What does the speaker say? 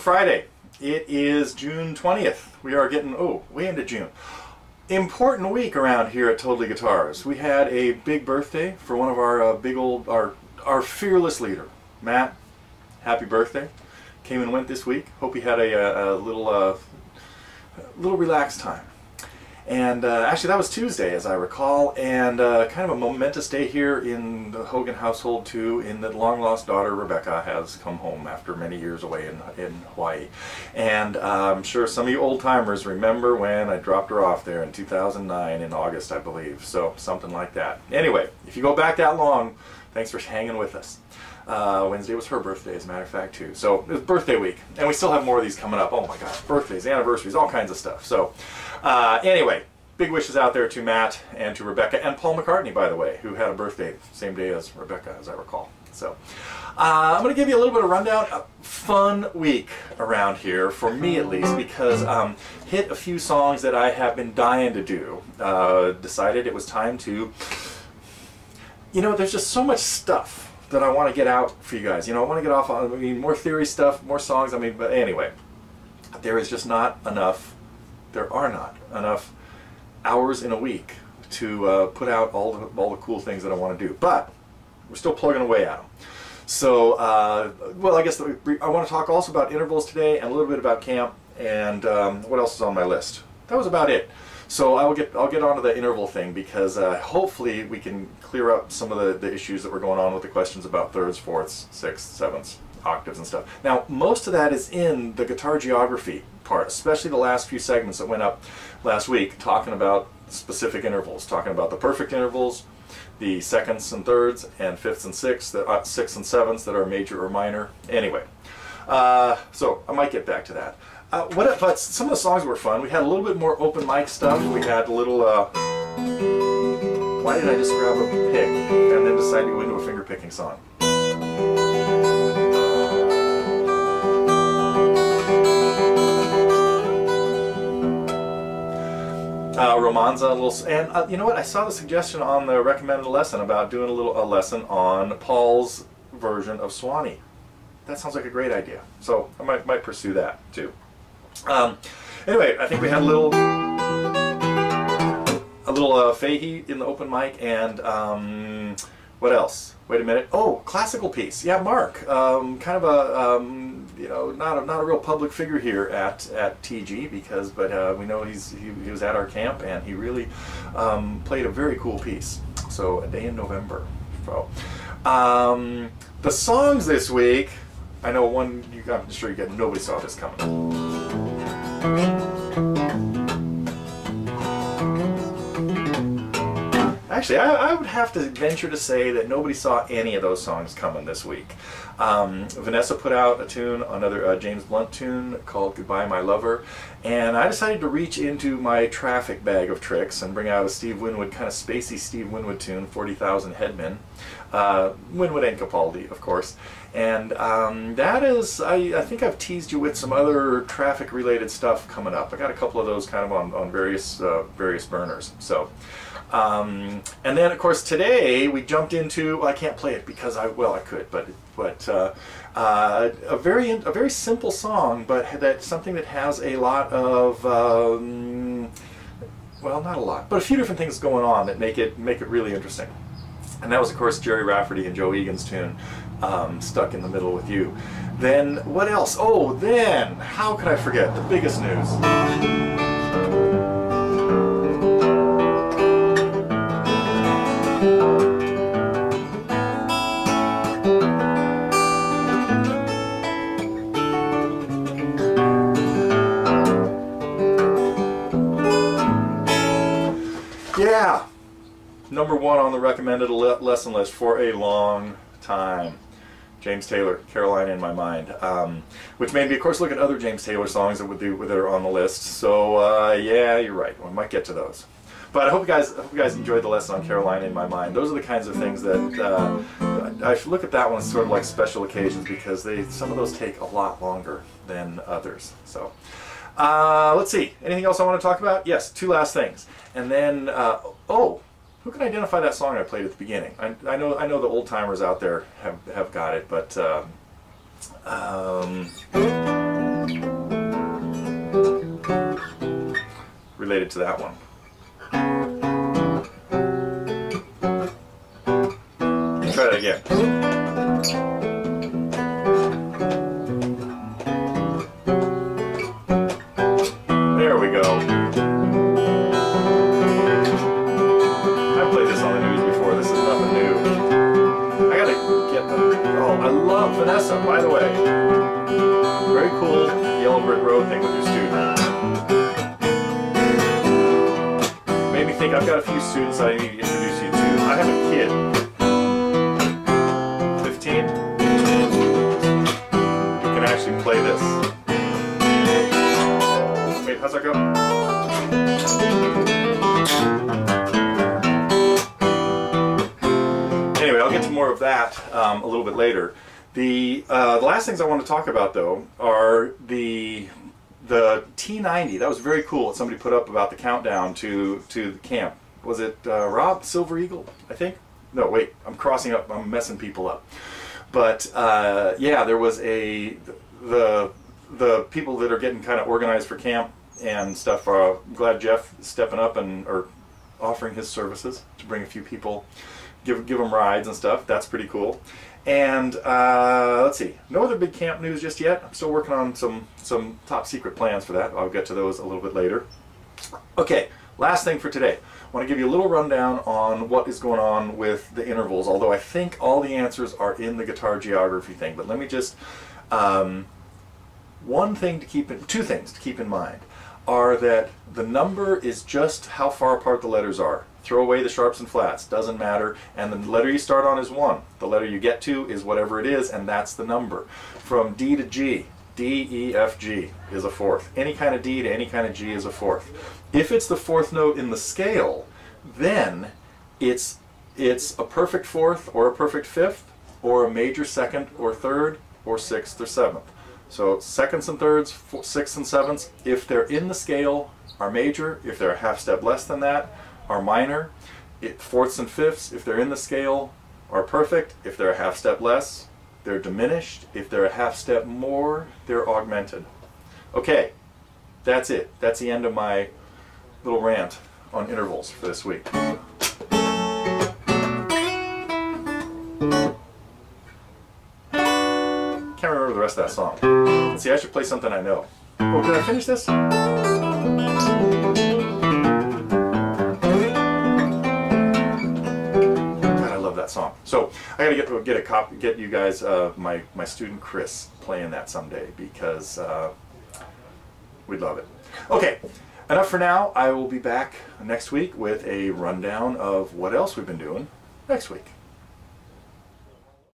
Friday. It is June 20th. We are getting, way into June. Important week around here at Totally Guitars. We had a big birthday for one of our our fearless leader, Matt. Happy birthday. Came and went this week. Hope he had a little relaxed time. And actually that was Tuesday, as I recall, and kind of a momentous day here in the Hogan household too, in that long-lost daughter Rebecca has come home after many years away in Hawaii. And I'm sure some of you old-timers remember when I dropped her off there in 2009 in August, I believe, so something like that. Anyway, if you go back that long, thanks for hanging with us. Wednesday was her birthday, as a matter of fact, too. So it was birthday week, and we still have more of these coming up. Oh my gosh, birthdays, anniversaries, all kinds of stuff. So anyway, big wishes out there to Matt and to Rebecca and Paul McCartney, by the way, who had a birthday same day as Rebecca, as I recall. So I'm going to give you a little bit of rundown. A fun week around here, for me at least, because hit a few songs that I have been dying to do. Decided it was time to, there's just so much stuff that I want to get out for you guys. I want to get off on, more theory stuff, more songs. But anyway, there is just not enough, there are not enough hours in a week to put out all the cool things that I want to do. But we're still plugging away at them. So, well, I guess I want to talk also about intervals today and a little bit about camp and what else is on my list. That was about it. So I'll get onto the interval thing because hopefully we can clear up some of the issues that were going on with the questions about thirds, fourths, sixths, sevenths, octaves and stuff. Now, most of that is in the guitar geography part, especially the last few segments that went up last week, talking about specific intervals, talking about the perfect intervals, the seconds and thirds, and fifths and sixths, sixths and sevenths that are major or minor. Anyway, so I might get back to that. But some of the songs were fun. We had a little bit more open mic stuff. We had a little, why did I just grab a pick and then decide to go into a finger picking song? Romanza, and you know what? I saw the suggestion on the recommended lesson about doing a lesson on Paul's version of Swanee. That sounds like a great idea. So I might pursue that too. Anyway, I think we had a little Fahey in the open mic, and what else? Wait a minute. Oh, classical piece. Yeah, Mark. Kind of a not a real public figure here at TG but we know he was at our camp and he really played a very cool piece. So A Day in November. So the songs this week. I know one. I'm sure you nobody saw this coming. Actually, I would have to venture to say that nobody saw any of those songs coming this week. Vanessa put out a tune, another James Blunt tune called Goodbye My Lover, and I decided to reach into my traffic bag of tricks and bring out a Steve Winwood, kind of spacey Steve Winwood tune, 40,000 Headmen. Winwood and Capaldi, of course. And that is, I think I've teased you with some other traffic-related stuff coming up. I got a couple of those kind of on various burners. So, and then of course today we jumped into. Well, I can't play it because I could, but a very simple song, but that's something that has a lot of well, not a lot, but a few different things going on that make it really interesting. And that was, of course, Jerry Rafferty and Joe Egan's tune, Stuck in the Middle with You. Then, what else? Oh, then, how could I forget the biggest news? Yeah! Number one on the recommended lesson list for a long time. James Taylor, Caroline in My Mind. Which made me, of course, look at other James Taylor songs that are on the list. So, yeah, you're right. We might get to those. But I hope you guys enjoyed the lesson on Caroline in My Mind. Those are the kinds of things that I should look at that one as sort of like special occasions because some of those take a lot longer than others. So, let's see. Anything else I want to talk about? Yes, two last things. And then, who can identify that song I played at the beginning? I know the old timers out there have got it, but related to that one. Try that again. There we go. I've played this on the news before. This is nothing new. I gotta get them. Oh, I love Vanessa, by the way. Very cool Yellow Brick Road thing with your student. Made me think I've got a few students that I need to introduce you to. I have a kid. 15. Who can actually play this. Wait, how's that go? Anyway, I'll get to more of that a little bit later. The last things I want to talk about, though, are the T90. That was very cool what somebody put up about the countdown to the camp. Was it Rob Silver Eagle, I think? No, wait, I'm crossing up, I'm messing people up. But yeah, there was the people that are getting kind of organized for camp and stuff. I'm glad Jeff is stepping up and or offering his services to bring a few people, give them rides and stuff. That's pretty cool. And let's see, no other big camp news just yet. I'm still working on some top secret plans for that. I'll get to those a little bit later. Okay, last thing for today. I want to give you a little rundown on what is going on with the intervals, although I think all the answers are in the guitar geography thing. But let me just, two things to keep in mind are that the number is just how far apart the letters are. Throw away the sharps and flats, doesn't matter, and the letter you start on is 1. The letter you get to is whatever it is, and that's the number. From D to G, D, E, F, G is a 4th. Any kind of D to any kind of G is a 4th. If it's the 4th note in the scale, then it's a perfect 4th or a perfect 5th or a major 2nd or 3rd or 6th or 7th. So 2nds and 3rds, 6ths and 7ths, if they're in the scale, are major. If they're a half step less than that, are minor. 4ths and 5ths, if they're in the scale, are perfect. If they're a half step less, they're diminished. If they're a half step more, they're augmented. Okay, that's it. That's the end of my little rant on intervals for this week. Can't remember the rest of that song. Let's see, I should play something I know. Oh, did I finish this? God, I love that song. So I gotta get you guys my student Chris playing that someday because we'd love it. Okay, enough for now. I will be back next week with a rundown of what else we've been doing next week.